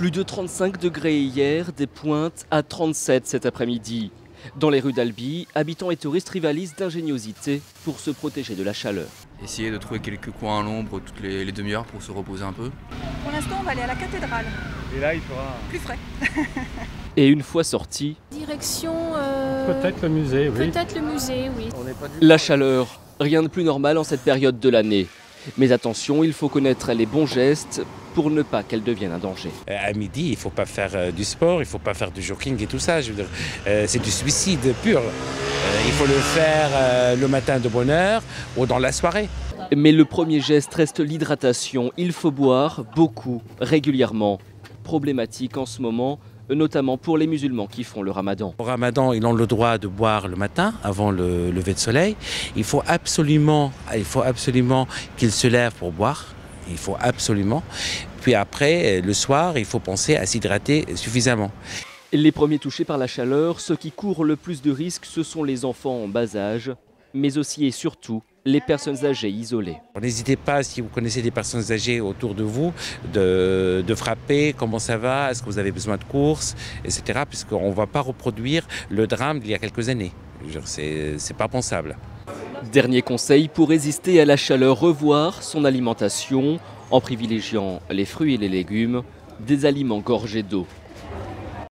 Plus de 35 degrés hier, des pointes à 37 cet après-midi. Dans les rues d'Albi, habitants et touristes rivalisent d'ingéniosité pour se protéger de la chaleur. Essayer de trouver quelques coins à l'ombre toutes les demi-heures pour se reposer un peu. Pour l'instant, on va aller à la cathédrale. Et là, il fera Plus frais. Et une fois sortis, Direction. peut-être le musée, oui. Peut-être le musée, oui. la chaleur, rien de plus normal en cette période de l'année. Mais attention, il faut connaître les bons gestes pour ne pas qu'elle devienne un danger. À midi, il ne faut pas faire du sport, il ne faut pas faire du jogging et tout ça. Je veux dire, c'est du suicide pur. Il faut le faire le matin de bonne heure ou dans la soirée. Mais le premier geste reste l'hydratation. Il faut boire beaucoup, régulièrement. Problématique en ce moment, notamment pour les musulmans qui font le ramadan. Au ramadan, ils ont le droit de boire le matin, avant le lever de soleil. Il faut absolument qu'ils se lèvent pour boire. Il faut absolument. Puis après, le soir, il faut penser à s'hydrater suffisamment. Les premiers touchés par la chaleur, ceux qui courent le plus de risques, ce sont les enfants en bas âge, mais aussi et surtout les personnes âgées isolées. N'hésitez pas, si vous connaissez des personnes âgées autour de vous, de frapper, comment ça va, est-ce que vous avez besoin de courses, etc. Puisqu'on ne va pas reproduire le drame d'il y a quelques années. C'est pas pensable. Dernier conseil pour résister à la chaleur, revoir son alimentation en privilégiant les fruits et les légumes, des aliments gorgés d'eau.